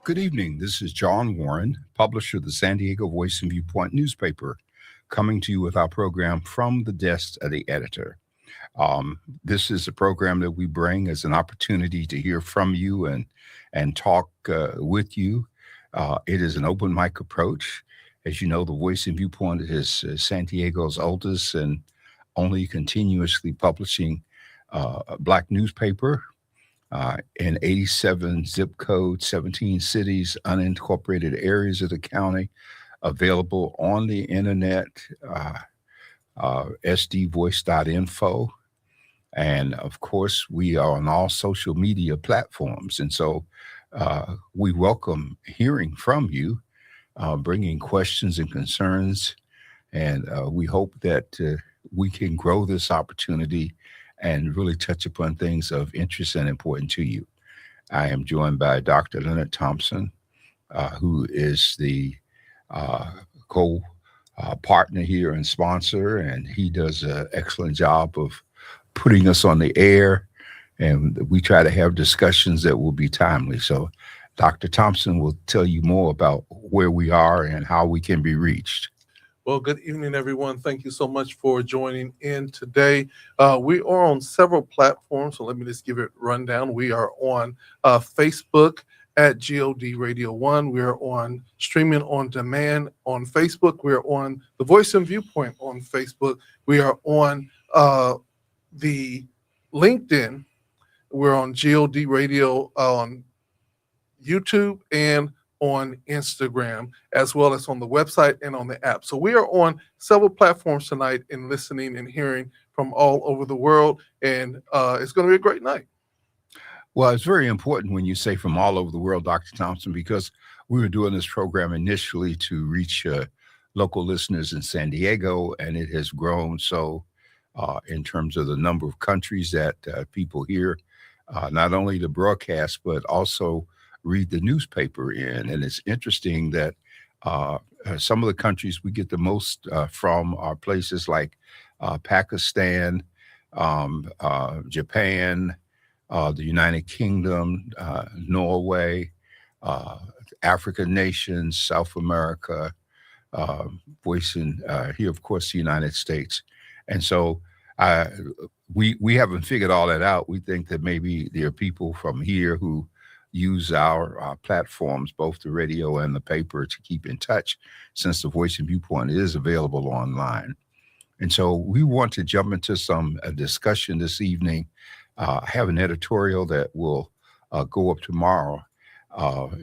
Good evening. This is John Warren, publisher of the San Diego Voice and Viewpoint newspaper, coming to you with our program From the Desk of the Editor. This is a program that we bring as an opportunity to hear from you and talk with you. It is an open mic approach. As you know, the Voice and Viewpoint is San Diego's oldest and only continuously publishing Black newspaper in 87 zip codes, 17 cities, unincorporated areas of the county, available on the internet, sdvoice.info. And of course, we are on all social media platforms. And so we welcome hearing from you, bringing questions and concerns. And we hope that we can grow this opportunity and really touch upon things of interest and important to you. I am joined by Dr. Leonard Thompson, who is the co partner here and sponsor, and he does an excellent job of putting us on the air, and we try to have discussions that will be timely. So Dr. Thompson will tell you more about where we are and how we can be reached. Well, good evening, everyone. Thank you so much for joining in today. We are on several platforms, so let me just give it a rundown. We are on Facebook at GOD Radio 1. We are on streaming on demand on Facebook. We are on the Voice and Viewpoint on Facebook. We are on the LinkedIn. We're on GOD Radio on YouTube and on Instagram, as well as on the website and on the app. So we are on several platforms tonight and listening and hearing from all over the world, and it's going to be a great night. Well, it's very important when you say from all over the world, Dr. Thompson, because we were doing this program initially to reach local listeners in San Diego, and it has grown so in terms of the number of countries that people hear, not only the broadcast, but also read the newspaper in. And it's interesting that some of the countries we get the most from are places like Pakistan, Japan, the United Kingdom, Norway, African nations, South America, voicing here, of course, the United States. And so we haven't figured all that out. We think that maybe there are people from here who use our platforms, both the radio and the paper, to keep in touch, since the Voice and Viewpoint is available online. And so we want to jump into some discussion this evening. I have an editorial that will go up tomorrow,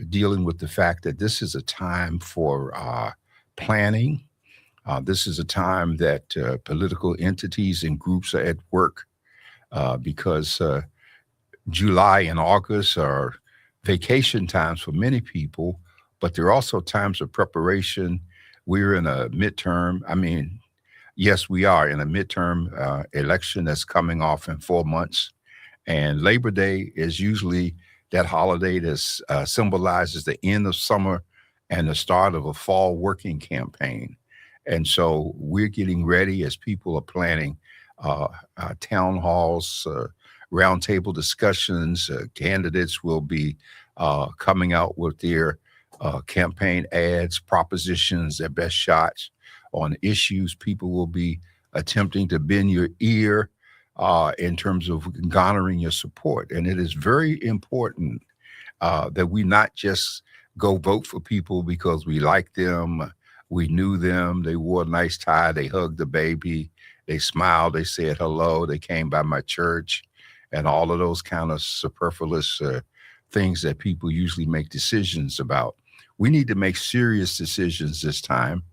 dealing with the fact that this is a time for planning. This is a time that political entities and groups are at work because July and August are vacation times for many people, but there are also times of preparation. We're in a midterm. I mean, yes, we are in a midterm election that's coming off in 4 months. And Labor Day is usually that holiday that symbolizes the end of summer and the start of a fall working campaign. And so we're getting ready as people are planning town halls, roundtable discussions. Candidates will be coming out with their campaign ads, propositions, their best shots on issues. People will be attempting to bend your ear in terms of garnering your support. And it is very important that we not just go vote for people because we like them, we knew them, they wore a nice tie, they hugged the baby, they smiled, they said hello, they came by my church, and all of those kind of superfluous things that people usually make decisions about. We need to make serious decisions this time.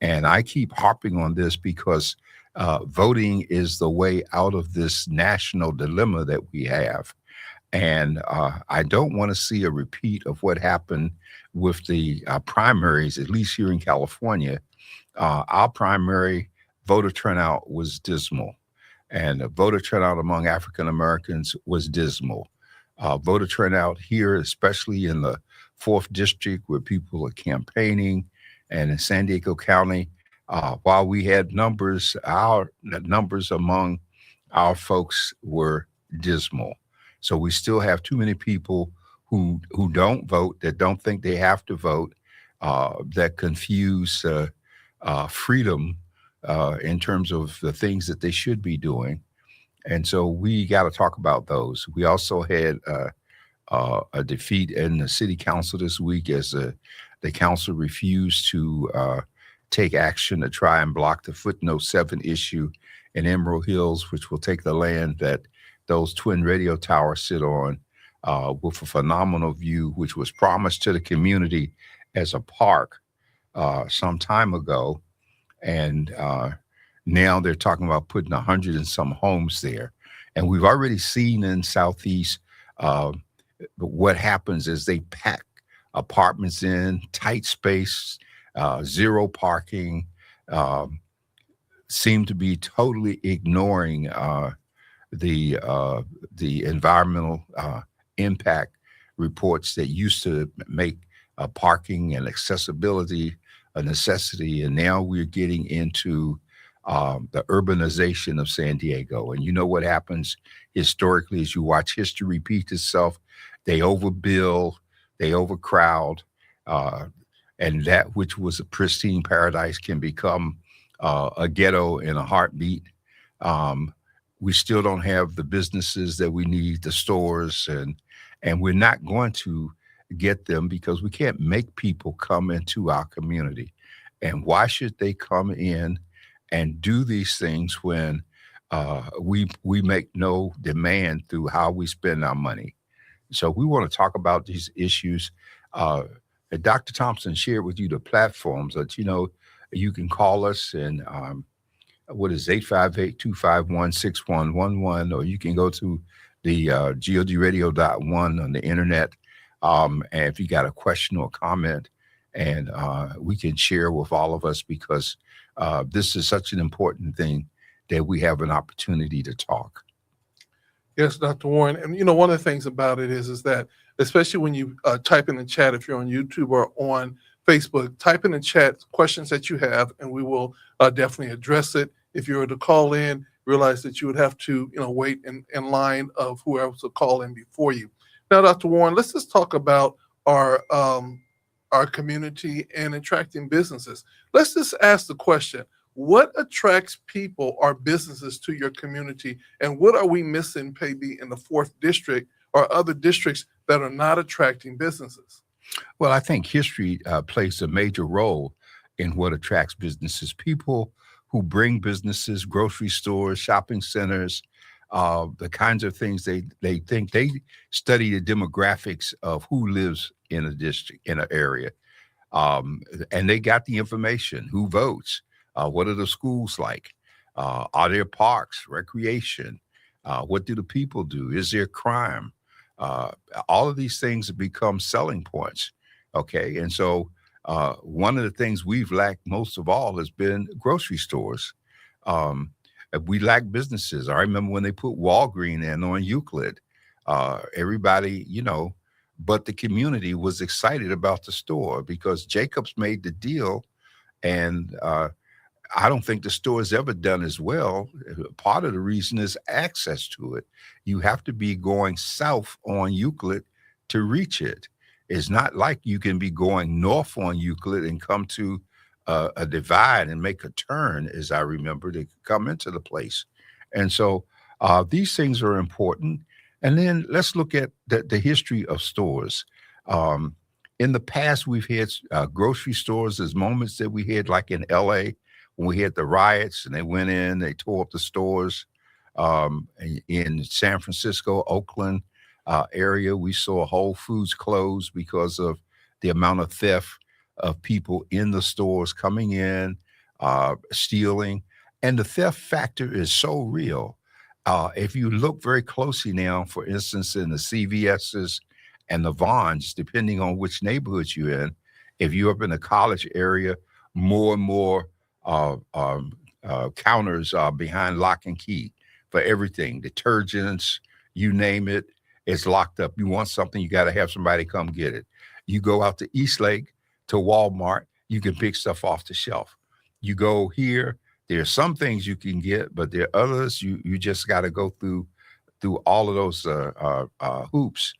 And I keep harping on this because voting is the way out of this national dilemma that we have. And I don't want to see a repeat of what happened with the primaries, at least here in California. Our primary voter turnout was dismal. And the voter turnout among African Americans was dismal. Voter turnout here, especially in the 4th district where people are campaigning, and in San Diego County, while we had numbers, our numbers among our folks were dismal. So we still have too many people who don't vote, that don't think they have to vote, that confuse freedom in terms of the things that they should be doing. And so we got to talk about those. We also had a defeat in the city council this week as the council refused to take action to try and block the footnote 7 issue in Emerald Hills, which will take the land that those twin radio towers sit on with a phenomenal view, which was promised to the community as a park some time ago. And now they're talking about putting 100 and some homes there. And we've already seen in Southeast what happens is they pack apartments in tight space, zero parking, seem to be totally ignoring the environmental impact reports that used to make parking and accessibility a necessity. And now we're getting into the urbanization of San Diego. And you know what happens historically as you watch history repeat itself. They overbuild, they overcrowd, and that which was a pristine paradise can become a ghetto in a heartbeat. We still don't have the businesses that we need, the stores, and we're not going to get them because we can't make people come into our community. And why should they come in and do these things when we make no demand through how we spend our money? So we want to talk about these issues. Dr. Thompson shared with you the platforms that, you can call us and what is 858-251-6111, or you can go to the godradio.one on the internet. And if you got a question or comment, and we can share with all of us because this is such an important thing that we have an opportunity to talk. Yes, Dr. Warren. And one of the things about it is that, especially when you type in the chat, if you're on YouTube or on Facebook, type in the chat questions that you have, and we will definitely address it. If you were to call in, realize that you would have to, wait in line of whoever will call in before you. Now, Dr. Warren, let's just talk about our community and attracting businesses. Let's just ask the question: what attracts people or businesses to your community, and what are we missing maybe in the 4th district or other districts that are not attracting businesses? Well, I think history plays a major role in what attracts businesses. People who bring businesses, grocery stores, shopping centers, the kinds of things they think. They study the demographics of who lives in a district, in an area. And they got the information: who votes, what are the schools like, are there parks, recreation, what do the people do, is there crime? All of these things have become selling points. Okay. And so one of the things we've lacked most of all has been grocery stores. We lack businesses. I remember when they put Walgreens in on Euclid, everybody, but the community was excited about the store because Jacobs made the deal. And I don't think the store has ever done as well. Part of the reason is access to it. You have to be going south on Euclid to reach it. It's not like you can be going north on Euclid and come to a divide and make a turn, as I remember, to come into the place. And so these things are important. And then let's look at the history of stores. In the past, we've had grocery stores. There's moments that we had, like in LA, when we had the riots and they went in, they tore up the stores. In San Francisco, Oakland area, we saw Whole Foods close because of the amount of theft of people in the stores coming in, stealing. And the theft factor is so real. If you look very closely now, for instance, in the CVS's and the Vons, depending on which neighborhoods you're in, if you're up in the college area, more and more counters are behind lock and key for everything. Detergents, you name it, it's locked up. You want something, you got to have somebody come get it. You go out to Eastlake, to Walmart, you can pick stuff off the shelf. You go here, there are some things you can get, but there are others you just got to go through all of those hoops.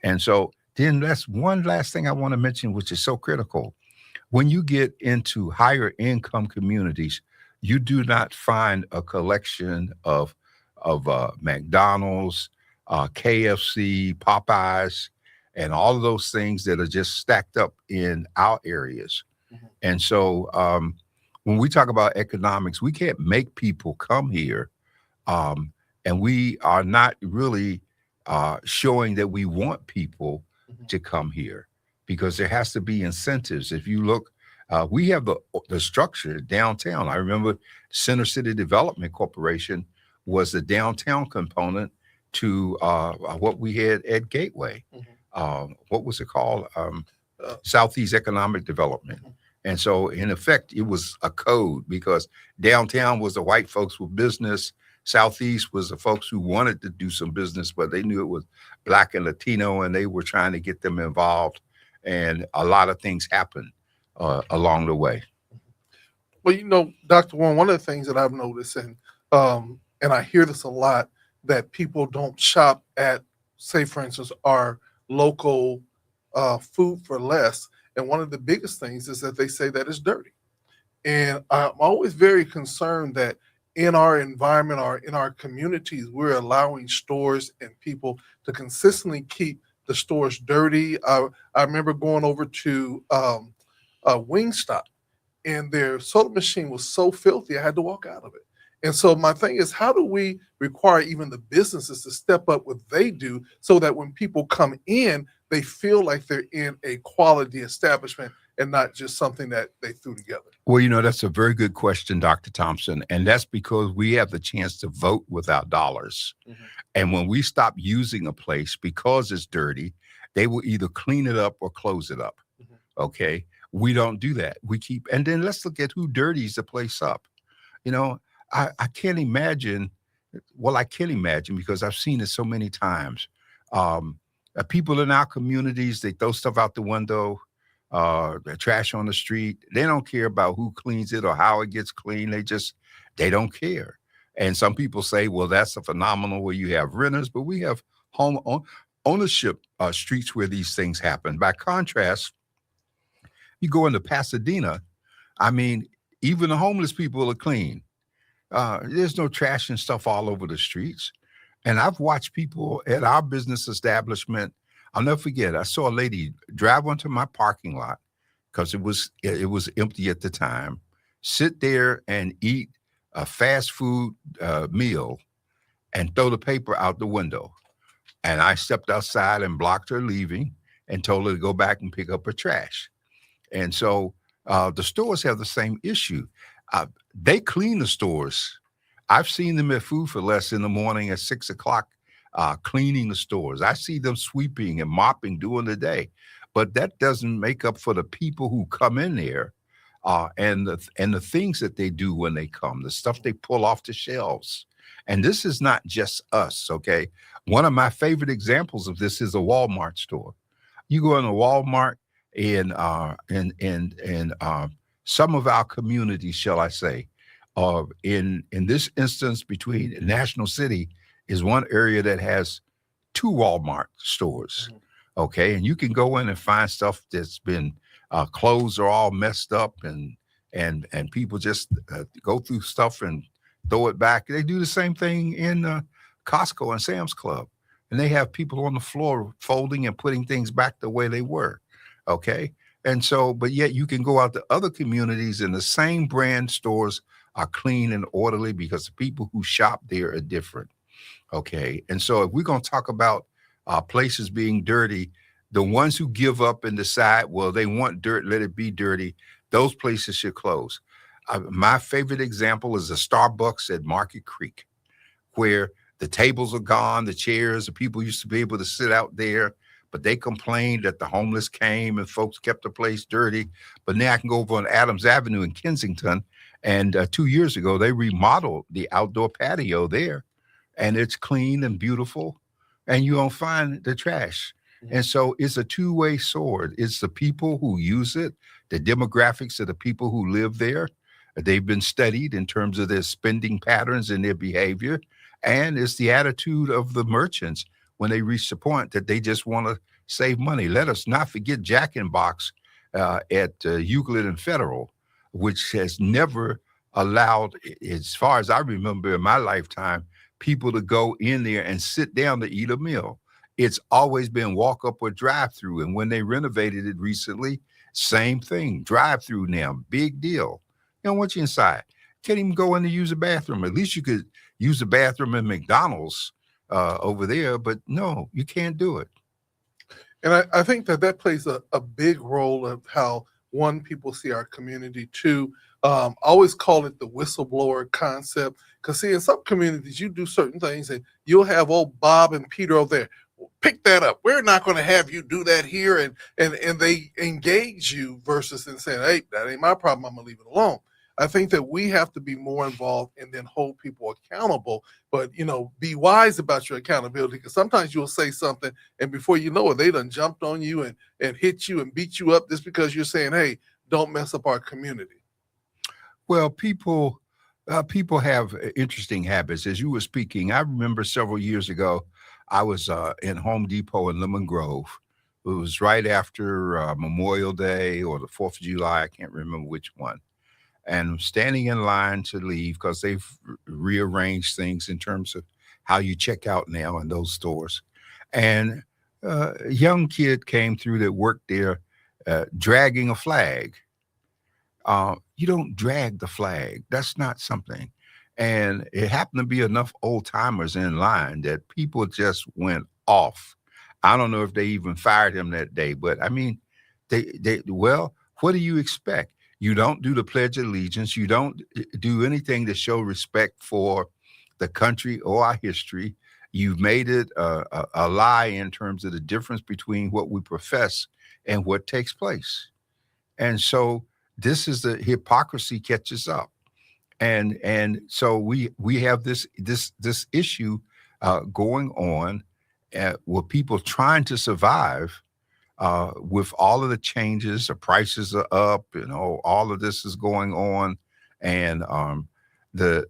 And so Then that's one last thing I want to mention, which is so critical. When you get into higher income communities, you do not find a collection of McDonald's, KFC, Popeyes, and all of those things that are just stacked up in our areas. Mhm. And so when we talk about economics, we can't make people come here, um, and we are not really showing that we want people Mhm. to come here because there has to be incentives. If you look, we have the structure downtown. I remember Center City Development Corporation was the downtown component to what we had at Gateway. Mhm. What was it called? Uh, Southeast Economic Development. mhm. And so, in effect, it was a code because downtown was the white folks with business. Southeast was the folks who wanted to do some business, but they knew it was Black and Latino, and they were trying to get them involved. And a lot of things happened along the way. Well, Dr. Warren, one of the things that I've noticed, and I hear this a lot, that people don't shop at, say, for instance, our local food for less. And one of the biggest things is that they say that it's dirty. And I'm always very concerned that in our environment or in our communities, we're allowing stores and people to consistently keep the stores dirty. I remember going over to Wingstop, and their soda machine was so filthy, I had to walk out of it. And so my thing is, how do we require even the businesses to step up what they do so that when people come in, they feel like they're in a quality establishment and not just something that they threw together? Well, that's a very good question, Dr. Thompson. And that's because we have the chance to vote with our dollars. Mhm. And when we stop using a place because it's dirty, they will either clean it up or close it up. Mhm. Okay. We don't do that. We keep, and then let's look at who dirties the place up. You know, I can't imagine. Well, I can imagine because I've seen it so many times. People in our communities, they throw stuff out the window, the trash on the street. They don't care about who cleans it or how it gets cleaned. They don't care. And some people say, well, that's a phenomenal where you have renters, but we have ownership streets where these things happen. By contrast, you go into Pasadena, I mean, even the homeless people are clean. There's no trash and stuff all over the streets. And I've watched people at our business establishment. I'll never forget. I saw a lady drive onto my parking lot because it was empty at the time. Sit there and eat a fast food meal and throw the paper out the window. And I stepped outside and blocked her leaving and told her to go back and pick up her trash. And so the stores have the same issue. They clean the stores. I've seen them at Food for Less in the morning at 6 o'clock, cleaning the stores. I see them sweeping and mopping during the day, but that doesn't make up for the people who come in there and the things that they do when they come, the stuff they pull off the shelves. And this is not just us, okay? One of my favorite examples of this is a Walmart store. You go in a Walmart in some of our communities, shall I say, in this instance, between National City is one area that has two Walmart stores. Mhm. Okay, and you can go in and find stuff that's been clothes are all messed up, and people just go through stuff and throw it back. They do the same thing in Costco and Sam's Club, and they have people on the floor folding and putting things back the way they were. Okay, and so, but yet you can go out to other communities and the same brand stores are clean and orderly because the people who shop there are different. Okay. And so if we're going to talk about places being dirty, the ones who give up and decide, well, they want dirt, let it be dirty, those places should close. My favorite example is the Starbucks at Market Creek, where the tables are gone, the chairs, the people used to be able to sit out there, but they complained that the homeless came and folks kept the place dirty. But now I can go over on Adams Avenue in Kensington, and 2 years ago, they remodeled the outdoor patio there, and it's clean and beautiful, and you don't find the trash. And so it's a two-way sword. It's the people who use it, the demographics of the people who live there. They've been studied in terms of their spending patterns and their behavior. And it's the attitude of the merchants when they reach the point that they just want to save money. Let us not forget Jack in Box at Euclid and Federal, which has never allowed, as far as I remember in my lifetime, people to go in there and sit down to eat a meal. It's always been walk up or drive through. And when they renovated it recently, same thing, drive through now, big deal. You don't want you inside. Can't even go in to use a bathroom. At least you could use the bathroom in McDonald's over there, but no, you can't do it. And I think that plays a big role of how, one, people see our community. Two, I always call it the whistleblower concept. Because see, in some communities, you do certain things and you'll have old Bob and Peter over there. Pick that up. We're not going to have you do that here. And they engage you versus in saying, hey, that ain't my problem. I'm going to leave it alone. I think that we have to be more involved and then hold people accountable, but, be wise about your accountability, because sometimes you'll say something and before you know it, they done jumped on you and hit you and beat you up just because you're saying, hey, don't mess up our community. Well, people have interesting habits. As you were speaking, I remember several years ago, I was in Home Depot in Lemon Grove. It was right after Memorial Day or the 4th of July. I can't remember which one. And standing in line to leave because they've rearranged things in terms of how you check out now in those stores. And a young kid came through that worked there dragging a flag. You don't drag the flag. That's not something. And it happened to be enough old timers in line that people just went off. I don't know if they even fired him that day, but I mean, well, what do you expect? You don't do the Pledge of Allegiance. You don't do anything to show respect for the country or our history. You've made it a lie in terms of the difference between what we profess and what takes place. And so this is the hypocrisy catches up. And so we have this issue going on with people trying to survive with all of the changes. The prices are up, all of this is going on, and the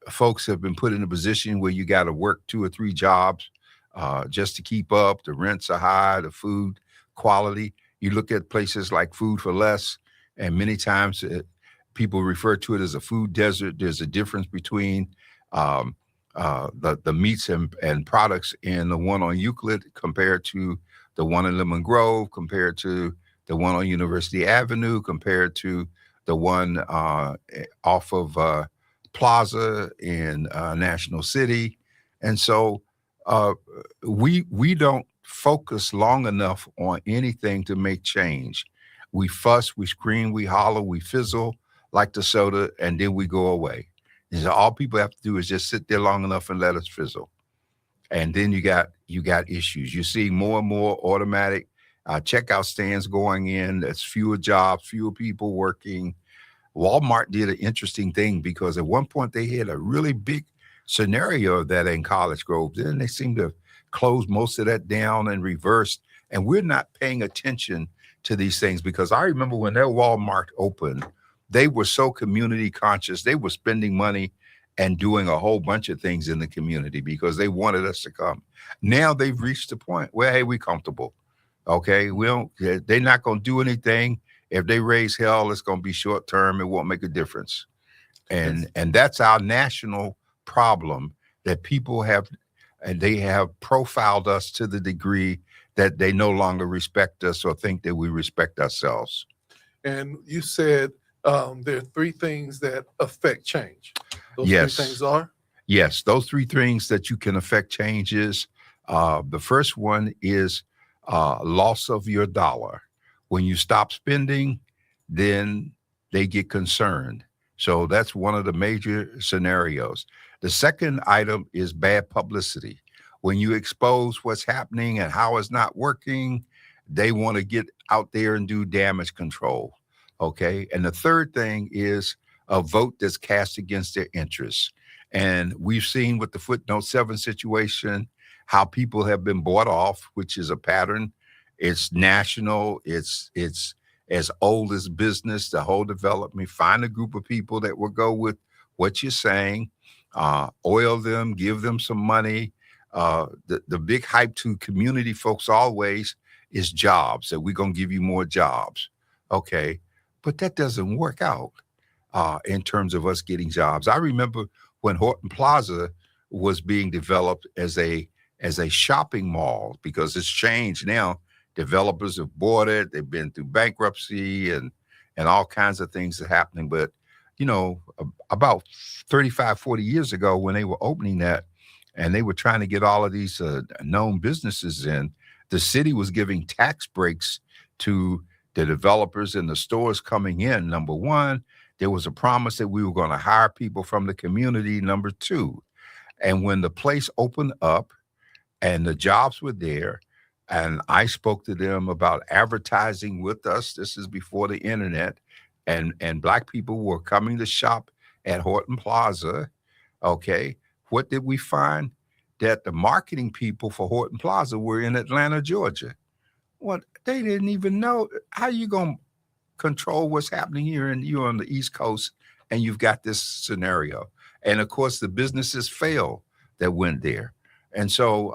folks have been put in a position where you got to work 2 or 3 jobs just to keep up. The rents are high, the food quality. You look at places like Food for Less, and many times people refer to it as a food desert. There's a difference between the meats and products in the one on Euclid compared to the one in Lemon Grove, compared to the one on University Avenue, compared to the one off of Plaza in National City. And so we don't focus long enough on anything to make change. We fuss, we scream, we holler, we fizzle like the soda, and then we go away. And so all people have to do is just sit there long enough and let us fizzle. And then you got issues. You see more and more automatic checkout stands going in. There's fewer jobs, fewer people working. Walmart did an interesting thing because at one point they had a really big scenario of that in College Grove. Then they seem to have closed most of that down and reversed. And we're not paying attention to these things because I remember when that Walmart opened, they were so community conscious. They were spending money and doing a whole bunch of things in the community because they wanted us to come. Now they've reached the point where, hey, we're comfortable. Okay, they're not going to do anything. If they raise hell, it's going to be short term. It won't make a difference. And that's our national problem, that people have, and they have profiled us to the degree that they no longer respect us or think that we respect ourselves. And you said there are 3 things that affect change. Those yes. 3 things are? Yes, those 3 things that you can affect change is, the first one is loss of your dollar. When you stop spending, then they get concerned. So that's one of the major scenarios. The second item is bad publicity. When you expose what's happening and how it's not working, they want to get out there and do damage control. Okay. And the third thing is a vote that's cast against their interests. And we've seen with the footnote 7 situation, how people have been bought off, which is a pattern. It's national. It's as old as business, the whole development. Find a group of people that will go with what you're saying, oil them, give them some money. The big hype to community folks always is jobs, that we're going to give you more jobs. Okay. But that doesn't work out in terms of us getting jobs. I remember when Horton Plaza was being developed as a shopping mall, because it's changed now. Developers have bought it. They've been through bankruptcy and all kinds of things are happening. But, about 35, 40 years ago when they were opening that and they were trying to get all of these known businesses in, the city was giving tax breaks to the developers and the stores coming in. Number one, there was a promise that we were going to hire people from the community. Number two, and when the place opened up and the jobs were there, and I spoke to them about advertising with us. This is before the internet, and Black people were coming to shop at Horton Plaza. Okay, what did we find? That the marketing people for Horton Plaza were in Atlanta, Georgia. Well, they didn't even know. How you gonna control what's happening here, and you're on the East Coast, and you've got this scenario. And of course, the businesses failed that went there. And so,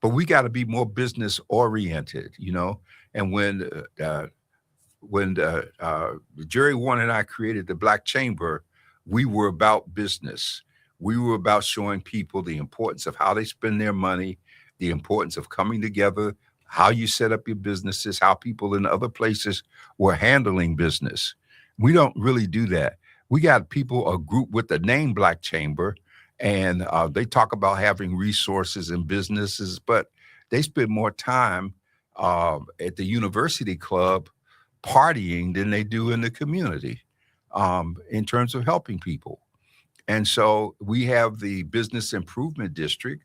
but we got to be more business oriented, And when Jerry Warren and I created the Black Chamber, we were about business. We were about showing people the importance of how they spend their money, the importance of coming together, how you set up your businesses, how people in other places were handling business. We don't really do that. We got people, a group with the name Black Chamber, and they talk about having resources and businesses, but they spend more time at the university club partying than they do in the community in terms of helping people. And so we have the Business Improvement District,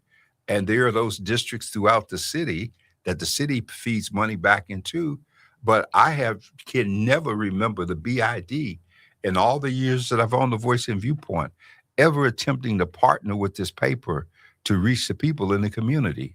and there are those districts throughout the city that the city feeds money back into. But can never remember the BID in all the years that I've owned the Voice and Viewpoint ever attempting to partner with this paper to reach the people in the community.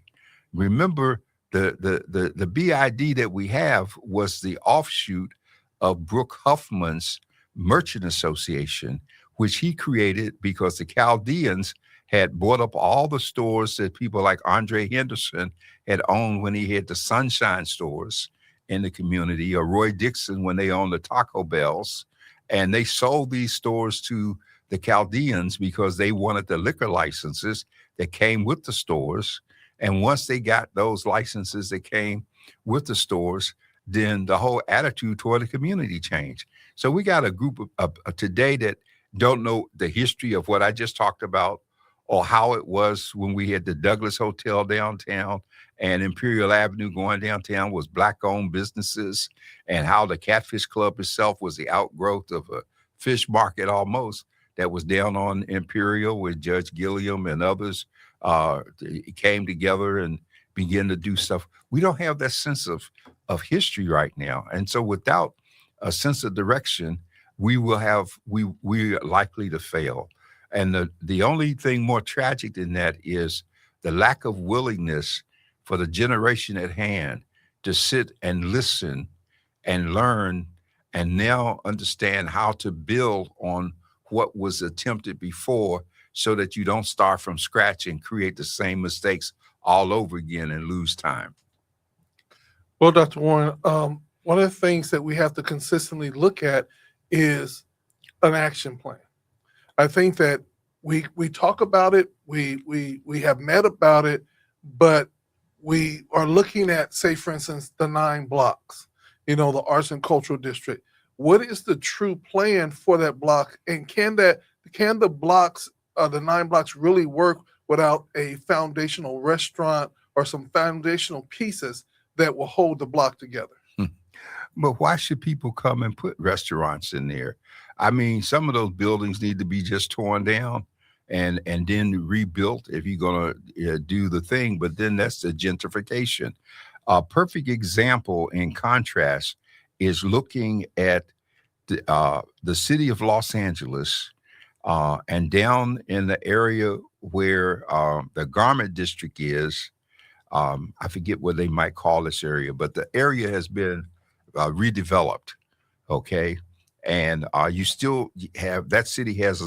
Remember, the BID that we have was the offshoot of Brooke Huffman's Merchant Association, which he created because the Chaldeans had bought up all the stores that people like Andre Henderson had owned when he had the Sunshine stores in the community, or Roy Dixon when they owned the Taco Bells. And they sold these stores to the Chaldeans because they wanted the liquor licenses that came with the stores. And once they got those licenses that came with the stores, then the whole attitude toward the community changed. So we got a group of today that don't know the history of what I just talked about, or how it was when we had the Douglas Hotel downtown and Imperial Avenue going downtown was Black-owned businesses, and how the Catfish Club itself was the outgrowth of a fish market almost that was down on Imperial, with Judge Gilliam and others came together and began to do stuff. We don't have that sense of history right now. And so without a sense of direction, we're likely to fail. And the only thing more tragic than that is the lack of willingness for the generation at hand to sit and listen and learn and now understand how to build on what was attempted before, so that you don't start from scratch and create the same mistakes all over again and lose time. Well, Dr. Warren, one of the things that we have to consistently look at is an action plan. I think that we talk about it, we have met about it, but we are looking at, say, for instance, the 9 blocks, the Arts and Cultural District. What is the true plan for that block? And can the blocks, the 9 blocks, really work without a foundational restaurant or some foundational pieces that will hold the block together? But why should people come and put restaurants in there? I mean, some of those buildings need to be just torn down and then rebuilt if you're going to do the thing. But then that's the gentrification. A perfect example in contrast is looking at the city of Los Angeles and down in the area where the garment district is. I forget what they might call this area, but the area has been redeveloped. Okay. And you still have, that city has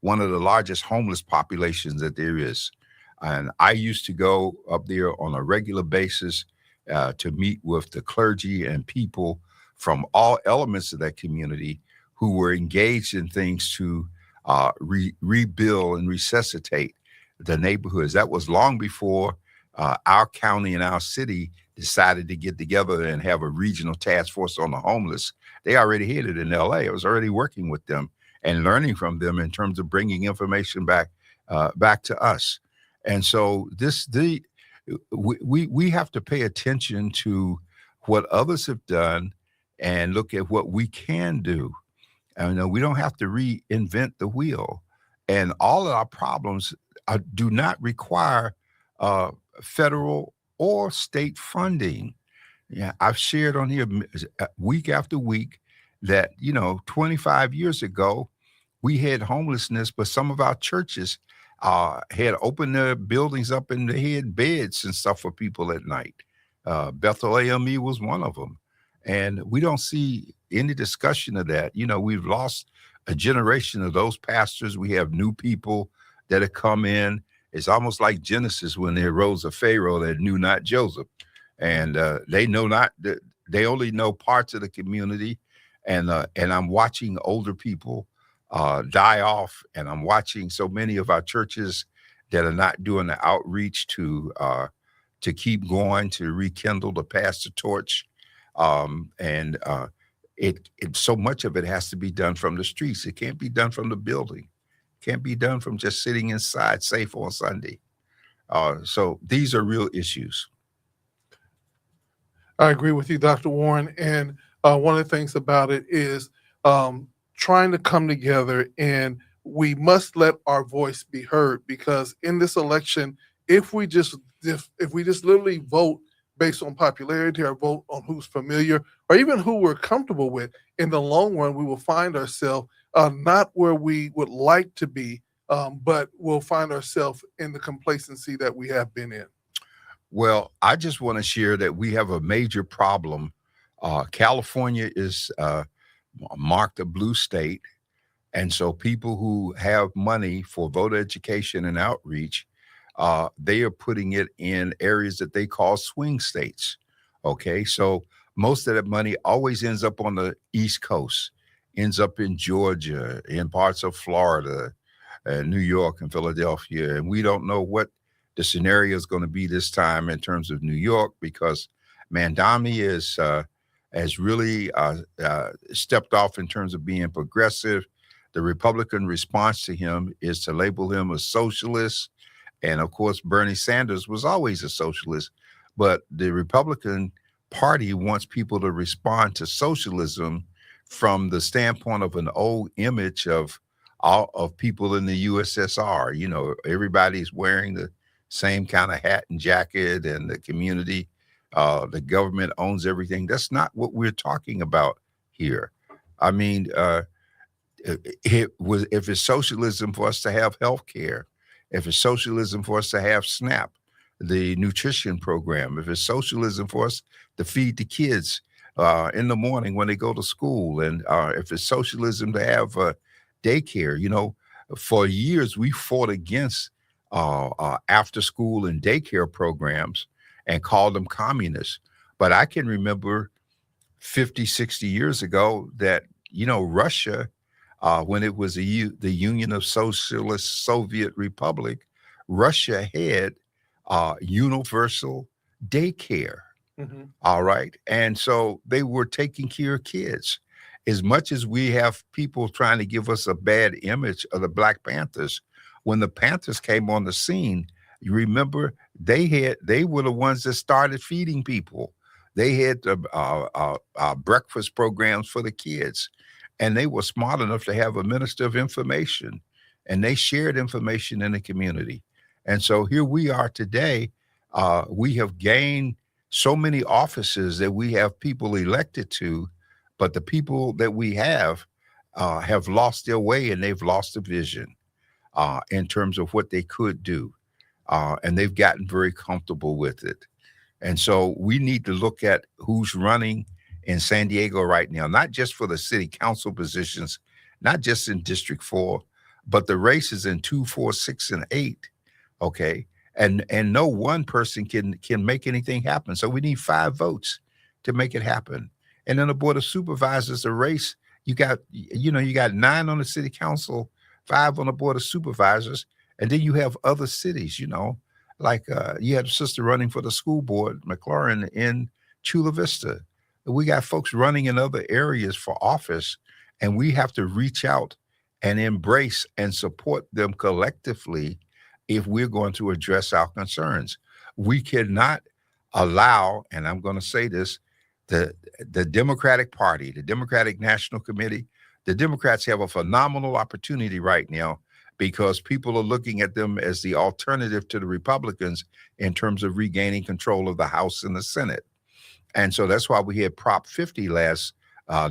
one of the largest homeless populations that there is. And I used to go up there on a regular basis to meet with the clergy and people from all elements of that community who were engaged in things to rebuild and resuscitate the neighborhoods. That was long before our county and our city decided to get together and have a regional task force on the homeless. They already had it in LA. I was already working with them and learning from them in terms of bringing information back to us. And so we have to pay attention to what others have done and look at what we can do. And we don't have to reinvent the wheel. And all of our problems do not require federal or state funding. Yeah, I've shared on here week after week that 25 years ago we had homelessness, but some of our churches had opened their buildings up and they had beds and stuff for people at night. Bethel AME was one of them, and we don't see any discussion of that. We've lost a generation of those pastors. We have new people that have come in. It's almost like Genesis when there arose a Pharaoh that knew not Joseph, and they only know parts of the community, and I'm watching older people die off, and I'm watching so many of our churches that are not doing the outreach to keep going, to rekindle the pastor torch, and so much of it has to be done from the streets. It can't be done from the building. Can't be done from just sitting inside safe on Sunday. So these are real issues. I agree with you, Dr. Warren. And one of the things about it is trying to come together, and we must let our voice be heard, because in this election, if we just literally vote based on popularity or vote on who's familiar or even who we're comfortable with, in the long run, we will find ourselves not where we would like to be, but we'll find ourselves in the complacency that we have been in. Well, I just want to share that we have a major problem. California is marked a blue state. And so people who have money for voter education and outreach, they are putting it in areas that they call swing states. Okay, so most of that money always ends up on the East Coast, ends up in Georgia, in parts of Florida, New York and Philadelphia. And we don't know what the scenario is going to be this time in terms of New York, because Mandami has really stepped off in terms of being progressive. The Republican response to him is to label him a socialist. And of course, Bernie Sanders was always a socialist. But the Republican Party wants people to respond to socialism from the standpoint of an old image of people in the USSR. Everybody's wearing the same kind of hat and jacket, and the community, the government owns everything. That's not what we're talking about here. I mean, if it's socialism for us to have health care, if it's socialism for us to have SNAP, the nutrition program, if it's socialism for us to feed the kids in the morning when they go to school, and if it's socialism to have daycare, for years we fought against after school and daycare programs and called them communists. But I can remember 50, 60 years ago that, Russia, when it was the Union of Socialist Soviet Republic, Russia had universal daycare. Mm-hmm. All right. And so they were taking care of kids. As much as we have people trying to give us a bad image of the Black Panthers, when the Panthers came on the scene, you remember they were the ones that started feeding people. They had breakfast programs for the kids, and they were smart enough to have a minister of information, and they shared information in the community. And so here we are today. We have gained so many offices that we have people elected to, but the people that we have lost their way, and they've lost the vision in terms of what they could do. And they've gotten very comfortable with it. And so we need to look at who's running in San Diego right now, not just for the city council positions, not just in District 4, but the races in 2, 4, 6, and 8. Okay. and no one person can make anything happen. So we need 5 votes to make it happen. And then the board of supervisors, the race, you got 9 on the city council, 5 on the board of supervisors, and then you have other cities, like you had a sister running for the school board, McLaurin in Chula Vista. We got folks running in other areas for office, and we have to reach out and embrace and support them collectively if we're going to address our concerns. We cannot allow, and I'm going to say this, the Democratic Party, the Democratic National Committee, the Democrats have a phenomenal opportunity right now because people are looking at them as the alternative to the Republicans in terms of regaining control of the House and the Senate. And so that's why we had Prop 50 last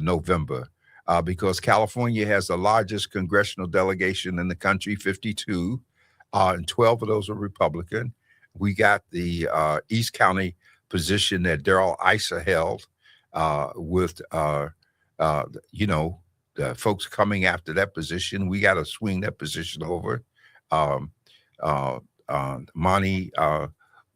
November, because California has the largest congressional delegation in the country, 52, and 12 of those are Republican. We got the East County position that Darrell Issa held with, the folks coming after that position. We got to swing that position over. Monty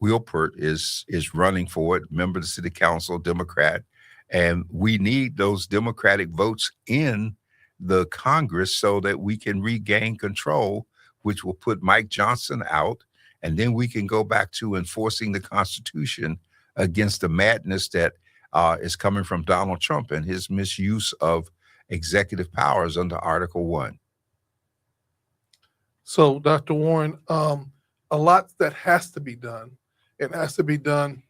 Wilpert is running for it, member of the city council, Democrat. And we need those Democratic votes in the Congress so that we can regain control, which will put Mike Johnson out. And then we can go back to enforcing the Constitution against the madness that is coming from Donald Trump and his misuse of executive powers under Article 1. So, Dr. Warren, a lot that has to be done. It has to be done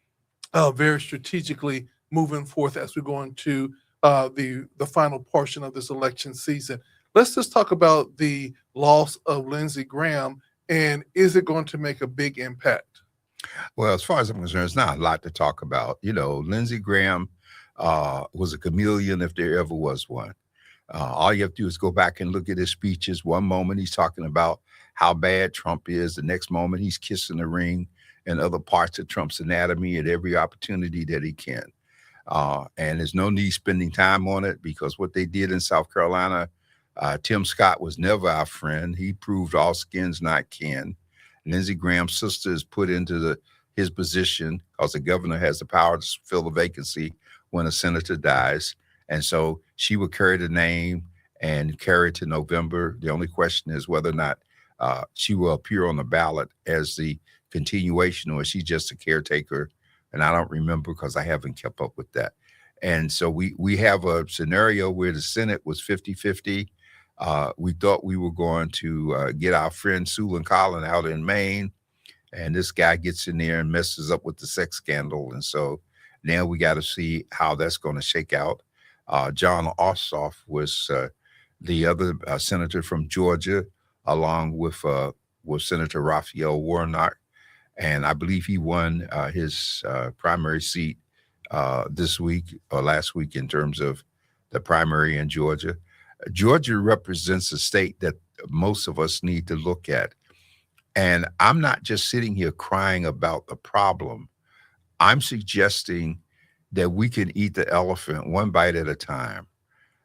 very strategically moving forth as we go into the final portion of this election season. Let's just talk about the loss of Lindsey Graham, and is it going to make a big impact? Well, as far as I'm concerned, it's not a lot to talk about. Lindsey Graham was a chameleon if there ever was one. All you have to do is go back and look at his speeches. One moment he's talking about how bad Trump is. The next moment he's kissing the ring and other parts of Trump's anatomy at every opportunity that he can. And there's no need spending time on it because what they did in South Carolina, Tim Scott was never our friend. He proved all skin's not kin. Lindsey Graham's sister is put into his position because the governor has the power to fill the vacancy when a senator dies. And so she will carry the name and carry it to November. The only question is whether or not she will appear on the ballot as the continuation or is she just a caretaker. And I don't remember because I haven't kept up with that. And so we have a scenario where the Senate was 50-50. We thought we were going to get our friend Sulan Collin out in Maine. And this guy gets in there and messes up with the sex scandal. And so now we got to see how that's going to shake out. John Ossoff was the other senator from Georgia, along with Senator Raphael Warnock. And I believe he won his primary seat this week or last week in terms of the primary in Georgia. Georgia represents a state that most of us need to look at. And I'm not just sitting here crying about the problem. I'm suggesting that we can eat the elephant one bite at a time.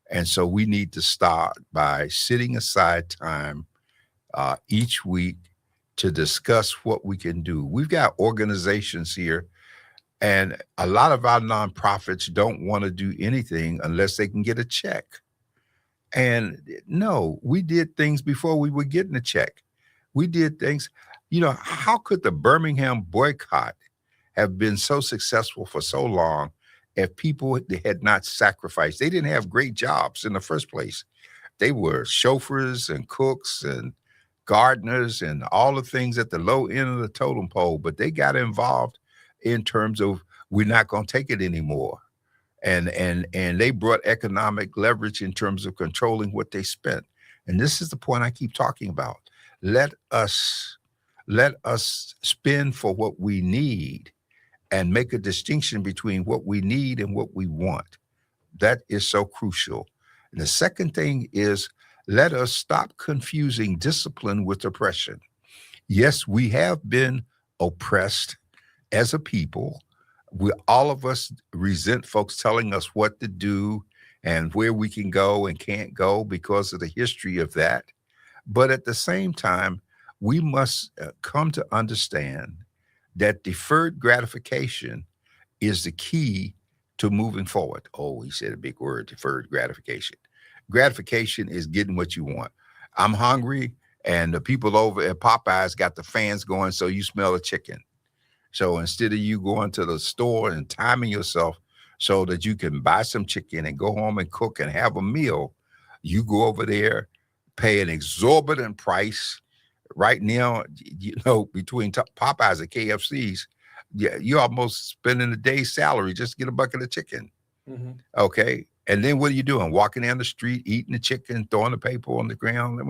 And so we need to start by setting aside time each week to discuss what we can do. We've got organizations here, and a lot of our nonprofits don't want to do anything unless they can get a check. And no, we did things before we were getting a check. We did things, how could the Birmingham boycott have been so successful for so long if people had not sacrificed? They didn't have great jobs in the first place. They were chauffeurs and cooks and gardeners and all the things at the low end of the totem pole, but they got involved in terms of we're not going to take it anymore. And they brought economic leverage in terms of controlling what they spent. And this is the point I keep talking about. Let us spend for what we need and make a distinction between what we need and what we want. That is so crucial. And the second thing is, let us stop confusing discipline with oppression. Yes, we have been oppressed as a people. All of us resent folks telling us what to do and where we can go and can't go because of the history of that. But at the same time, we must come to understand that deferred gratification is the key to moving forward. Oh, he said a big word, deferred gratification. Gratification is getting what you want. I'm hungry, and the people over at Popeyes got the fans going, so you smell a chicken. So instead of you going to the store and timing yourself so that you can buy some chicken and go home and cook and have a meal, you go over there, pay an exorbitant price. Right now, between Popeyes and KFC's, yeah, you're almost spending a day's salary just to get a bucket of chicken. Mm-hmm. Okay. And then what are you doing? Walking down the street, eating the chicken, throwing the paper on the ground.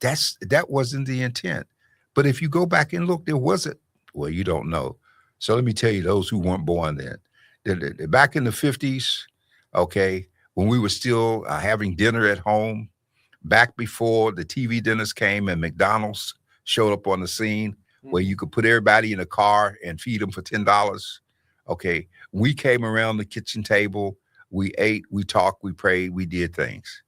That wasn't the intent. But if you go back and look, there wasn't. Well, you don't know. So let me tell you, those who weren't born then, back in the 50s, okay, when we were still having dinner at home, back before the TV dinners came and McDonald's showed up on the scene, where you could put everybody in a car and feed them for $10. Okay, we came around the kitchen table, we ate, we talked, we prayed, we did things.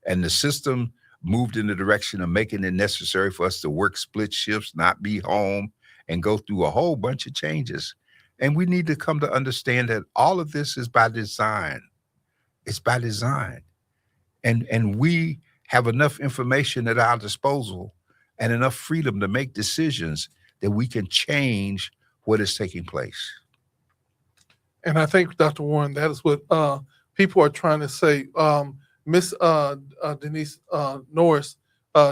And the system moved in the direction of making it necessary for us to work split shifts, not be home, and go through a whole bunch of changes. And we need to come to understand that all of this is by design. It's by design. And we have enough information at our disposal and enough freedom to make decisions that we can change what is taking place. And I think, Dr. Warren, that is what people are trying to say. Miss Denise Norris,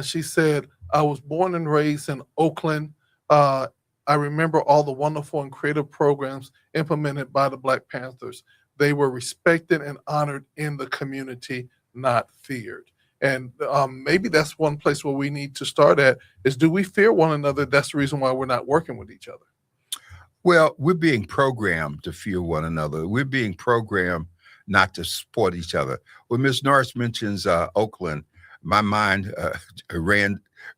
she said, I was born and raised in Oakland. I remember all the wonderful and creative programs implemented by the Black Panthers. They were respected and honored in the community, not feared. And maybe that's one place where we need to start at is, do we fear one another? That's the reason why we're not working with each other. Well, we're being programmed to fear one another. We're being programmed not to support each other. When Ms. Norris mentions Oakland, my mind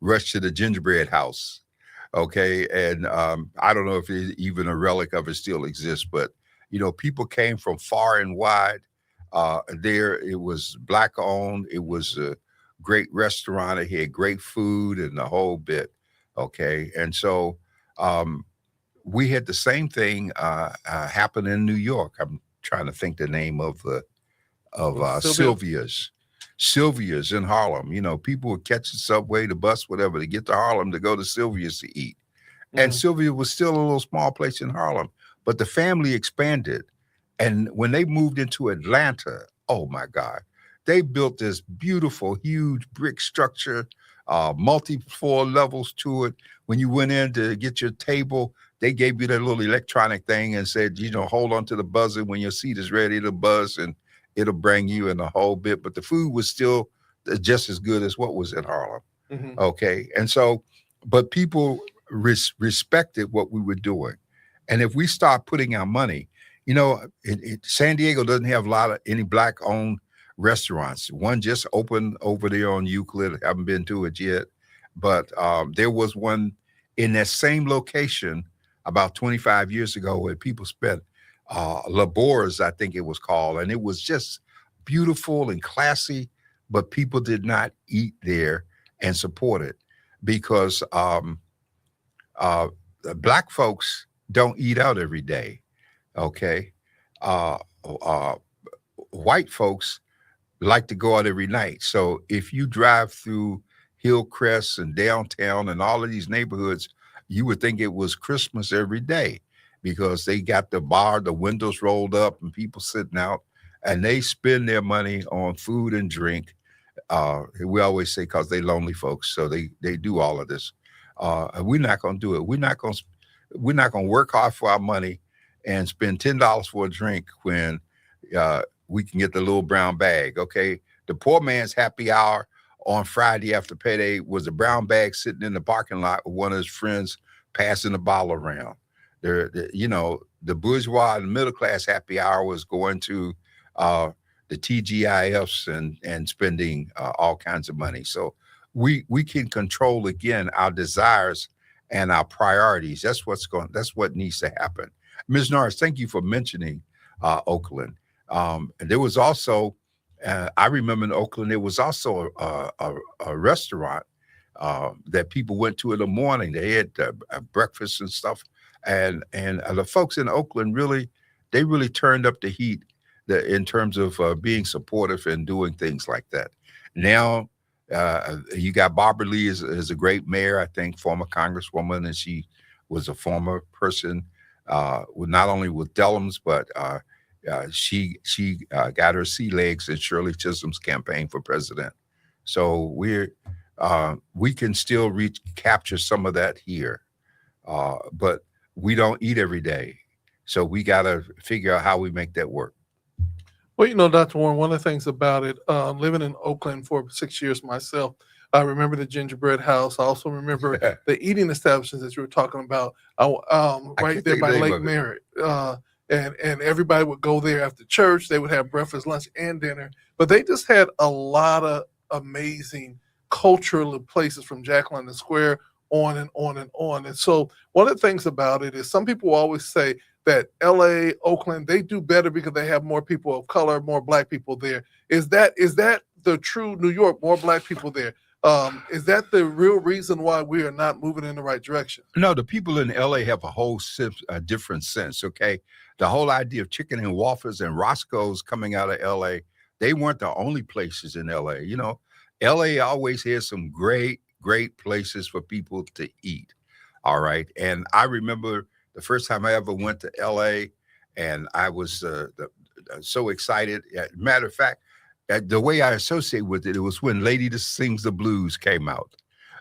rushed to the gingerbread house. Okay. And I don't know if even a relic of it still exists, but, people came from far and wide. There, it was Black owned. It was a great restaurant. It had great food and the whole bit. Okay. And so we had the same thing happen in New York. I'm trying to think the name of Sylvia's in Harlem. People would catch the subway, the bus, whatever, to get to Harlem to go to Sylvia's to eat. And Sylvia was still a little small place in Harlem, but the family expanded. And when they moved into Atlanta, oh my God, they built this beautiful, huge brick structure, multi-floor levels to it. When you went in to get your table, they gave you that little electronic thing and said, hold on to the buzzer. When your seat is ready, it'll buzz and it'll bring you in the whole bit. But the food was still just as good as what was in Harlem. Mm-hmm. Okay. And so, but people respected what we were doing. And if we start putting our money, San Diego doesn't have any Black owned restaurants. One just opened over there on Euclid. I haven't been to it yet, but there was one in that same location about 25 years ago where people spent Labor's, I think it was called, and it was just beautiful and classy, but people did not eat there and support it because Black folks don't eat out every day. Okay. White folks like to go out every night. So if you drive through Hillcrest and downtown and all of these neighborhoods, you would think it was Christmas every day because they got the windows rolled up and people sitting out and they spend their money on food and drink. We always say, cause they lonely folks. So they do all of this. And we're not going to do it. We're not going to work hard for our money and spend $10 for a drink when we can get the little brown bag. Okay. The poor man's happy hour on Friday after payday was a brown bag sitting in the parking lot with one of his friends passing the bottle around. The bourgeois and middle class happy hour was going to the TGIFs and spending all kinds of money. So we can control again our desires and our priorities. That's what needs to happen. Ms. Norris, thank you for mentioning Oakland. And there was also, I remember in Oakland, there was also a restaurant that people went to in the morning. They had breakfast and stuff, and the folks in Oakland they really turned up the heat in terms of being supportive and doing things like that. Now, you got Barbara Lee is a great mayor, I think, former congresswoman, and she was a former person with not only with Dellums, but she got her sea legs in Shirley Chisholm's campaign for president. So we can still capture some of that here, but we don't eat every day. So we got to figure out how we make that work. Well, Dr. Warren, one of the things about it, living in Oakland for 6 years myself, I remember the gingerbread house. I also remember the eating establishments that you were talking about, right there by Lake Merritt. And everybody would go there after church. They would have breakfast, lunch, and dinner. But they just had a lot of amazing cultural places, from Jack London Square on and on and on. And so one of the things about it is some people always say that LA, Oakland, they do better because they have more people of color, more Black people there. Is that the true New York, more Black people there? Is that the real reason why we are not moving in the right direction? No, the people in LA have a different sense, okay? The whole idea of chicken and waffles and Roscoe's coming out of LA, they weren't the only places in LA. LA always has some great places for people to eat, all right? And I remember the first time I ever went to LA, and I was so excited. Matter of fact, the way I associate with it was when Lady That Sings the Blues came out,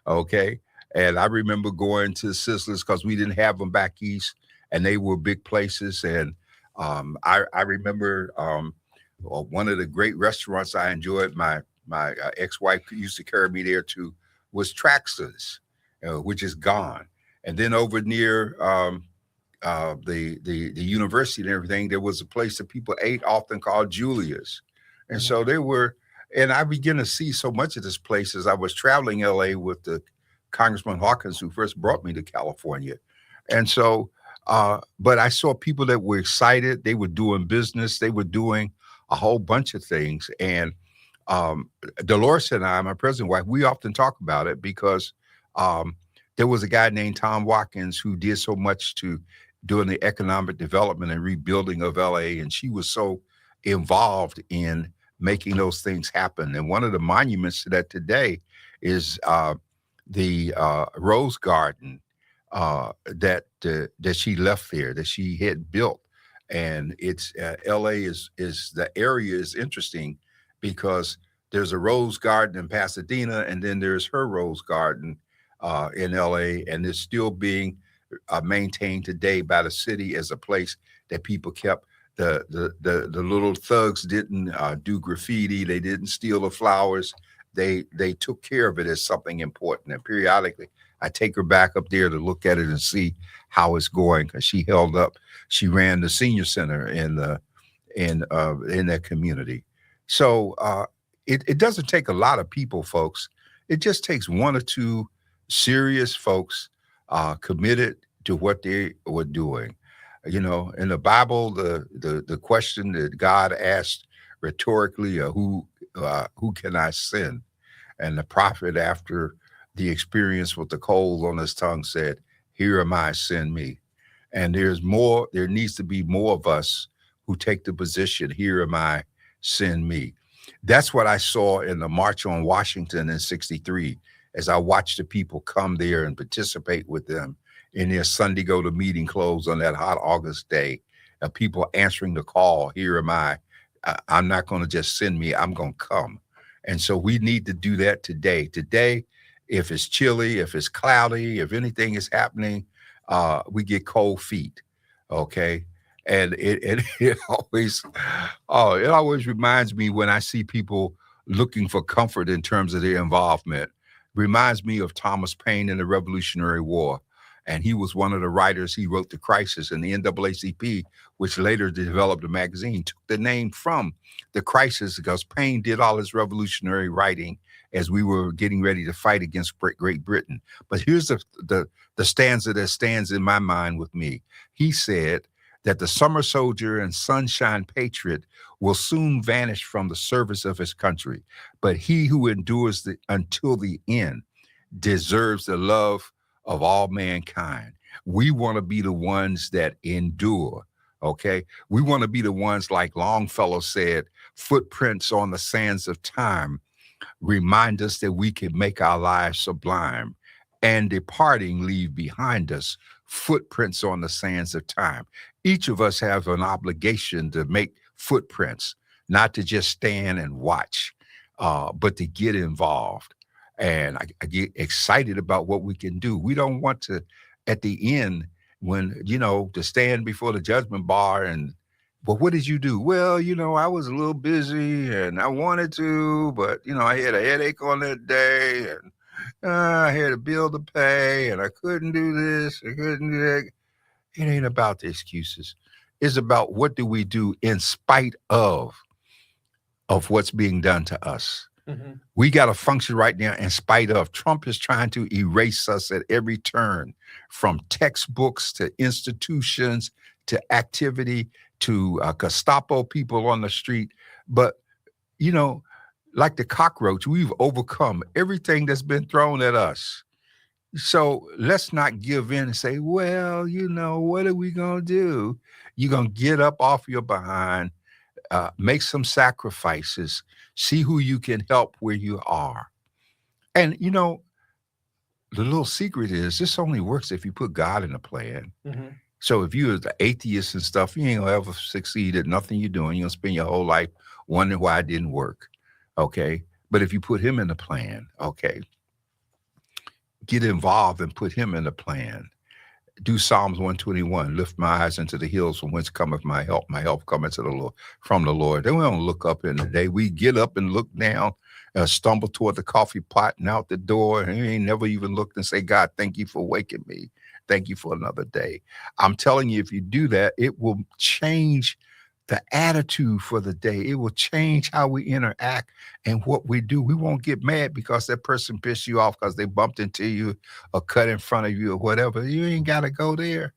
okay? And I remember going to Sizzlers because we didn't have them back east, and they were big places. And I remember one of the great restaurants I enjoyed, my ex-wife used to carry me there to, was Traxxas, which is gone. And then over near the university and everything, there was a place that people ate often called Julia's. And so and I began to see so much of this place as I was traveling LA with the Congressman Hawkins, who first brought me to California. And so, but I saw people that were excited. They were doing business. They were doing a whole bunch of things. And Dolores and I, my president wife, we often talk about it because there was a guy named Tom Watkins who did so much to doing the economic development and rebuilding of LA. And she was so involved in making those things happen. And one of the monuments to that today is the Rose Garden that she left there, that she had built. And it's LA is the area is interesting because there's a Rose Garden in Pasadena, and then there's her Rose Garden in LA, and it's still being maintained today by the city as a place that people kept. The little thugs didn't do graffiti. They didn't steal the flowers. They took care of it as something important. And periodically, I take her back up there to look at it and see how it's going, because she held up. She ran the senior center in that community. So it doesn't take a lot of people, folks. It just takes one or two serious folks committed to what they were doing. In the Bible, the question that God asked rhetorically, who can I send? And the prophet, after the experience with the coals on his tongue, said, "Here am I, send me." And there needs to be more of us who take the position, "Here am I, send me." That's what I saw in the March on Washington in '63, as I watched the people come there and participate with them in their Sunday go to meeting clothes on that hot August day, people answering the call, "Here am I." I'm not going to just send me, I'm going to come. And so we need to do that today. Today, if it's chilly, if it's cloudy, if anything is happening, we get cold feet, okay? And it always reminds me when I see people looking for comfort in terms of their involvement. Reminds me of Thomas Paine in the Revolutionary War. And he was one of the writers. He wrote The Crisis, and the NAACP, which later developed a magazine, took the name from The Crisis because Paine did all his revolutionary writing as we were getting ready to fight against Great Britain. But here's the stanza that stands in my mind with me. He said that the summer soldier and sunshine patriot will soon vanish from the service of his country, but he who endures until the end, deserves the love of all mankind. We want to be the ones that endure. Okay. We want to be the ones, like Longfellow said, footprints on the sands of time remind us that we can make our lives sublime, and departing leave behind us footprints on the sands of time. Each of us have an obligation to make footprints, not to just stand and watch, but to get involved. And I get excited about what we can do. We don't want to, at the end, when, to stand before the judgment bar and, well, what did you do? Well, I was a little busy and I wanted to, but, I had a headache on that day and I had a bill to pay and I couldn't do this, I couldn't do that. It ain't about the excuses. It's about what do we do in spite of what's being done to us. Mm-hmm. We got to function right now in spite of. Trump is trying to erase us at every turn, from textbooks to institutions to activity to Gestapo people on the street. But, like the cockroach, we've overcome everything that's been thrown at us. So let's not give in and say, well, what are we going to do? You're going to get up off your behind, make some sacrifices, see who you can help where you are. And, the little secret is this only works if you put God in the plan. Mm-hmm. So if you're the atheist and stuff, you ain't gonna ever succeed at nothing you're doing. You're gonna spend your whole life wondering why it didn't work. Okay. But if you put him in the plan, okay, get involved and put him in the plan. Do Psalms 121, lift my eyes into the hills from whence cometh my help. My help cometh to the Lord, from the Lord. Then we don't look up in the day. We get up and look down, stumble toward the coffee pot and out the door, and you ain't never even looked and say, God, thank you for waking me. Thank you for another day. I'm telling you, if you do that, it will change the attitude for the day. It will change how we interact and what we do. We won't get mad because that person pissed you off because they bumped into you or cut in front of you or whatever. You ain't got to go there.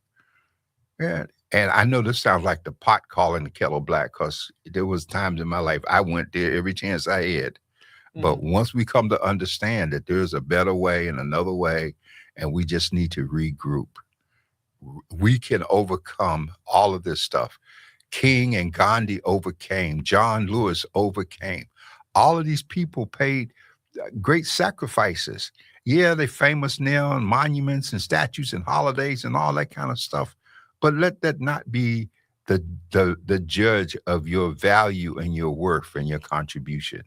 Yeah. And I know this sounds like the pot calling the kettle black, because there was times in my life I went there every chance I had. Mm-hmm. But once we come to understand that there's a better way and another way, and we just need to regroup, we can overcome all of this stuff. King and Gandhi overcame. John Lewis overcame. All of these people paid great sacrifices. Yeah, they're famous now, and monuments and statues and holidays and all that kind of stuff. But let that not be the judge of your value and your worth and your contribution.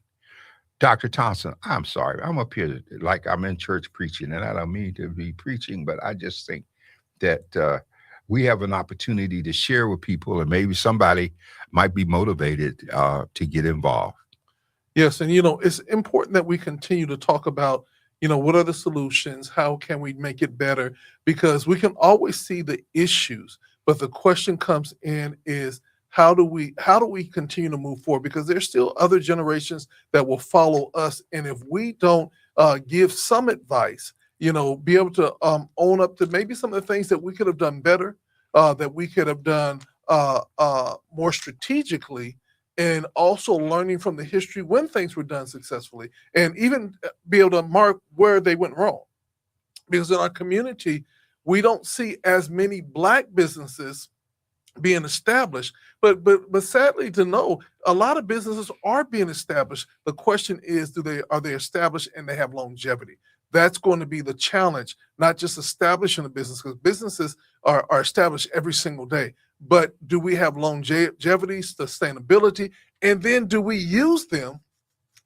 Dr. Thompson, I'm sorry. I'm up here like I'm in church preaching, and I don't mean to be preaching, but I just think that we have an opportunity to share with people, and maybe somebody might be motivated to get involved. Yes. And, it's important that we continue to talk about, what are the solutions? How can we make it better? Because we can always see the issues, but the question comes in is, how do we continue to move forward? Because there's still other generations that will follow us. And if we don't give some advice, be able to own up to maybe some of the things that we could have done better, that we could have done more strategically, and also learning from the history when things were done successfully, and even be able to mark where they went wrong. Because in our community, we don't see as many Black businesses being established, but sadly to know, a lot of businesses are being established. The question is, are they established and they have longevity? That's going to be the challenge, not just establishing a business, because businesses are established every single day. But do we have longevity, sustainability, and then do we use them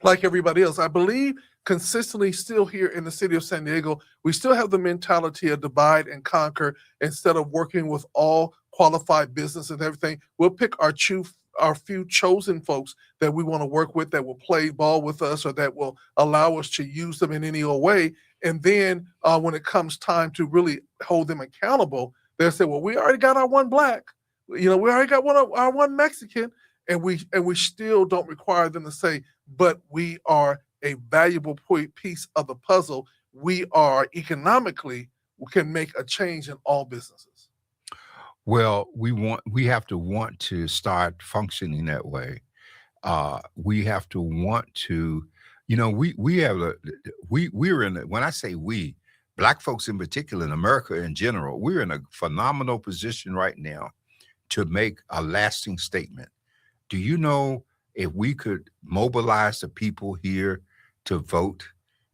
like everybody else? I believe consistently still here in the city of San Diego, we still have the mentality of divide and conquer. Instead of working with all qualified business and everything, we'll pick our few chosen folks that we want to work with, that will play ball with us, or that will allow us to use them in any old way. And then when it comes time to really hold them accountable, they'll say, well, we already got our one Black, we already got our one Mexican, and we still don't require them to say, but we are a valuable piece of the puzzle. We are economically, we can make a change in all businesses. Well, we have to want to start functioning that way. We have to want to we have we're in when I say we, black folks in particular, in America in general, we're in a phenomenal position right now to make a lasting statement. Do you know, if we could mobilize the people here to vote,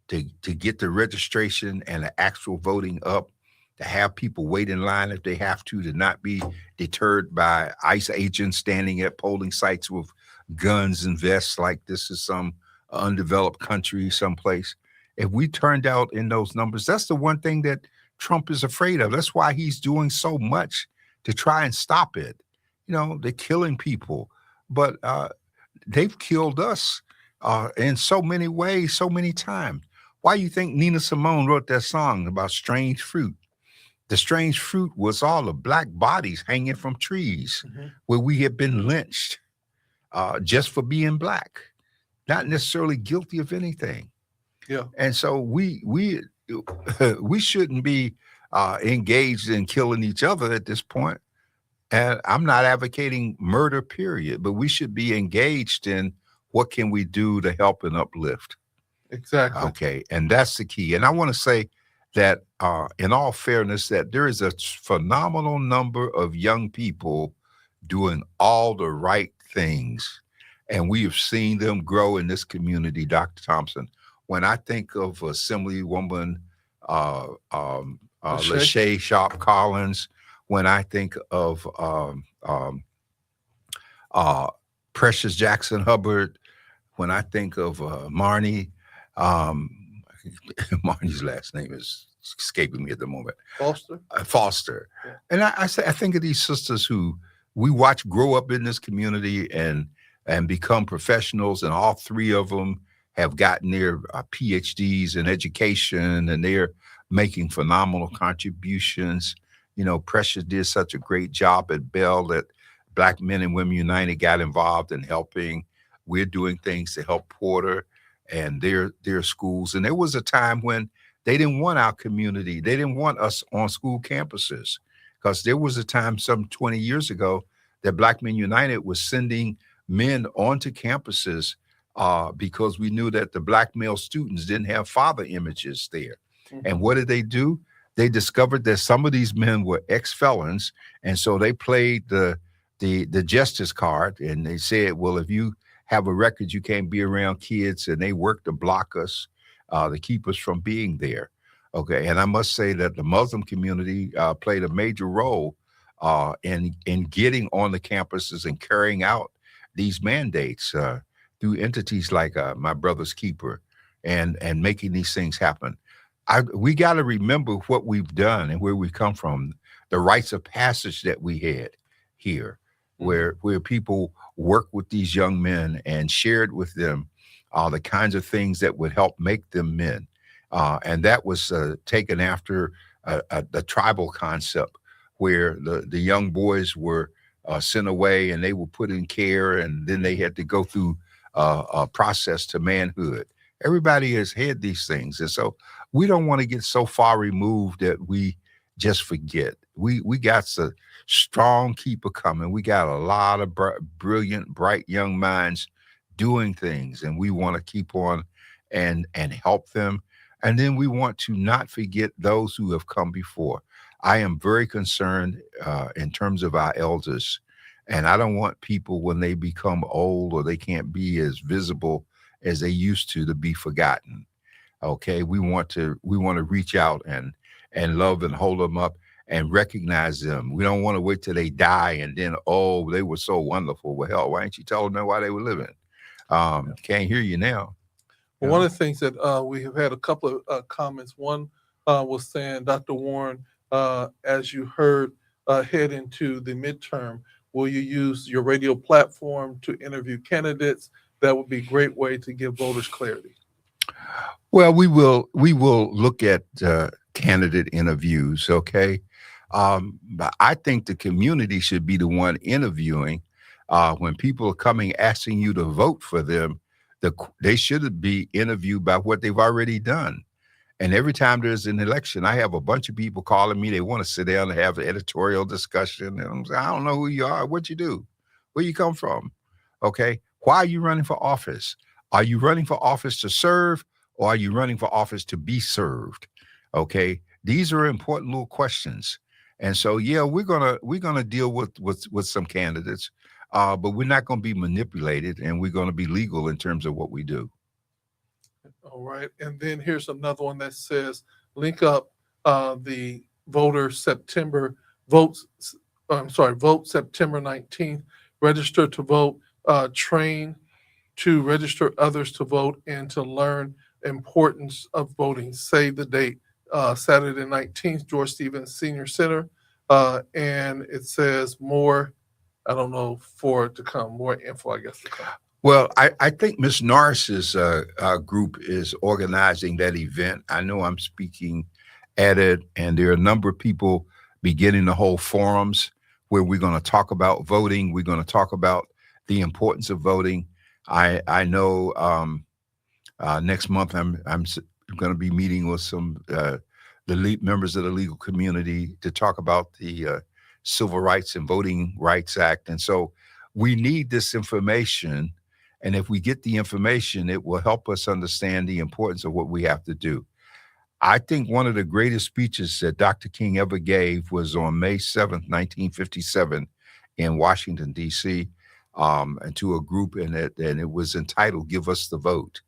to get the registration and the actual voting up, to have people wait in line if they have to not be deterred by ICE agents standing at polling sites with guns and vests like this is some undeveloped country someplace. If we turned out in those numbers, that's the one thing that Trump is afraid of. That's why he's doing so much to try and stop it. They're killing people, but they've killed us in so many ways, so many times. Why you think Nina Simone wrote that song about strange fruit? The strange fruit was all the black bodies hanging from trees where we had been lynched just for being black, not necessarily guilty of anything. Yeah. And so we shouldn't be engaged in killing each other at this point. And I'm not advocating murder, period, but we should be engaged in what can we do to help and uplift. Exactly. Okay, and that's the key. And I want to say that, in all fairness, that there is a phenomenal number of young people doing all the right things, and we have seen them grow in this community, Dr. Thompson. When I think of Assemblywoman Lachey Sharp Collins, when I think of Precious Jackson Hubbard, when I think of Marnie, Marnie's last name is escaping me at the moment. Foster. Yeah. And I think of these sisters who we watch grow up in this community and become professionals, and all three of them have gotten their PhDs in education, and they're making phenomenal contributions. Precious did such a great job at Bell that Black Men and Women United got involved in helping. We're doing things to help Porter and their schools. And there was a time when they didn't want our community. They didn't want us on school campuses, because there was a time some 20 years ago that Black Men United was sending men onto campuses because we knew that the Black male students didn't have father images there. Mm-hmm. And what did they do? They discovered that some of these men were ex-felons, and so they played the justice card, and they said, well, if you have a record, you can't be around kids, and they worked to block us, to keep us from being there. Okay, and I must say that the Muslim community played a major role in getting on the campuses and carrying out these mandates through entities like My Brother's Keeper, and making these things happen. We got to remember what we've done and where we come from, the rites of passage that we had here, where people worked with these young men and shared with them the kinds of things that would help make them men. And that was taken after the tribal concept, where the young boys were sent away and they were put in care, and then they had to go through a process to manhood. Everybody has had these things. And so we don't want to get so far removed that we just forget. We got a strong keeper coming. We got a lot of brilliant, bright young minds doing things, and we want to keep on and help them. And then we want to not forget those who have come before. I am very concerned in terms of our elders, and I don't want people, when they become old or they can't be as visible as they used to be forgotten. Okay, we want to reach out and love and hold them up and recognize them. We don't want to wait till they die and then, oh, they were so wonderful. Well, hell, why ain't you telling them why they were living? Can't hear you now. Well, one of the things that we have had a couple of comments. One was saying, Dr. Warren, as you heard, head into the midterm, will you use your radio platform to interview candidates? That would be a great way to give voters clarity. Well, we will look at candidate interviews, okay? But I think the community should be the one interviewing. When people are coming asking you to vote for them, they should be interviewed by what they've already done. And every time there's an election, I have a bunch of people calling me. They want to sit down and have an editorial discussion. And I'm saying, I don't know who you are, what you do, where you come from, okay? Why are you running for office? Are you running for office to serve, or are you running for office to be served? Okay, these are important little questions. And so, yeah, we're gonna deal with some candidates, but we're not going to be manipulated, and we're going to be legal in terms of what we do. All right. And then here's another one that says link up the voter September votes. Vote September 19th. Register to vote. Train to register others to vote and to learn importance of voting. Save the date. Saturday 19th, George Stevens Senior Center. And it says more, I don't know, for it to come, more info, I guess, to come. Well, I think Ms. Norris's group is organizing that event. I know I'm speaking at it, and there are a number of people beginning to hold forums where we're going to talk about voting. We're going to talk about the importance of voting. I know next month I'm going to be meeting with some members of the legal community to talk about the Civil Rights and Voting Rights Act, and so we need this information. And if we get the information, it will help us understand the importance of what we have to do. I think one of the greatest speeches that Dr. King ever gave was on May 7th, 1957 in Washington, D.C., and to a group, and it was entitled, "Give Us the Vote."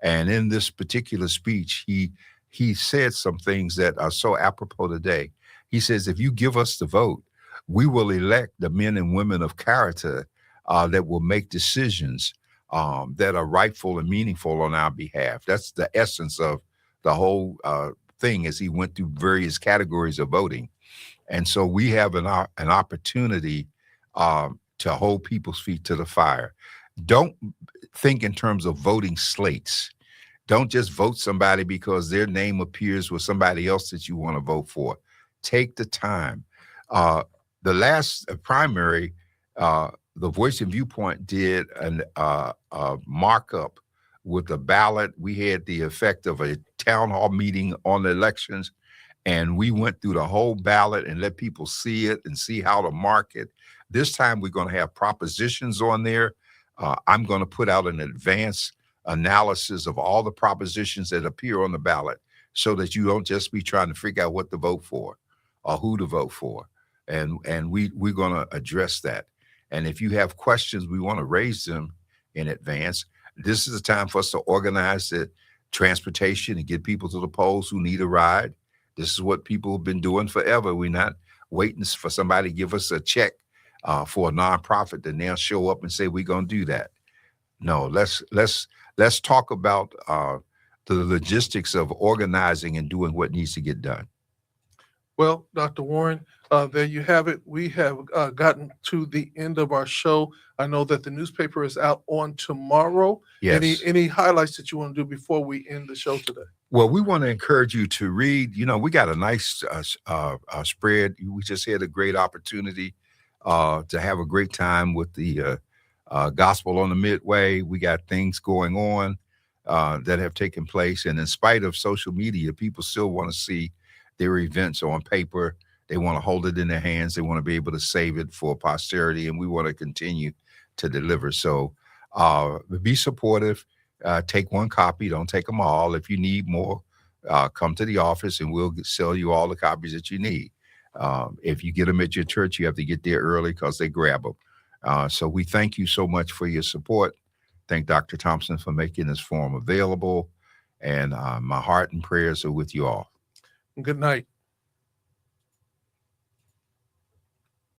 And in this particular speech, he said some things that are so apropos today. He says, if you give us the vote, we will elect the men and women of character that will make decisions that are rightful and meaningful on our behalf. That's the essence of the whole thing, as he went through various categories of voting. And so we have an opportunity to hold people's feet to the fire. Don't think in terms of voting slates. Don't just vote somebody because their name appears with somebody else that you want to vote for. Take the time. The last primary, the Voice and Viewpoint did a markup with the ballot. We had the effect of a town hall meeting on the elections, and we went through the whole ballot and let people see it and see how to mark it. This time we're going to have propositions on there. I'm going to put out an advance analysis of all the propositions that appear on the ballot so that you don't just be trying to figure out what to vote for or who to vote for. And we're going to address that. And if you have questions, we want to raise them in advance. This is the time for us to organize the transportation and get people to the polls who need a ride. This is what people have been doing forever. We're not waiting for somebody to give us a check for a nonprofit and they'll show up and say we're going to do that. No, let's talk about the logistics of organizing and doing what needs to get done. Well, Dr. Warren, there you have it. We have gotten to the end of our show. I know that the newspaper is out on tomorrow. Yes. Any highlights that you want to do before we end the show today? Well, we want to encourage you to read. You know, we got a nice spread. We just had a great opportunity to have a great time with the Gospel on the Midway. We got things going on that have taken place. And in spite of social media, people still want to see their events on paper. They want to hold it in their hands. They want to be able to save it for posterity. And we want to continue to deliver. So be supportive. Take one copy. Don't take them all. If you need more, come to the office and we'll sell you all the copies that you need. If you get them at your church, you have to get there early because they grab them. So we thank you so much for your support. Thank Dr. Thompson for making this forum available. And my heart and prayers are with you all. Good night.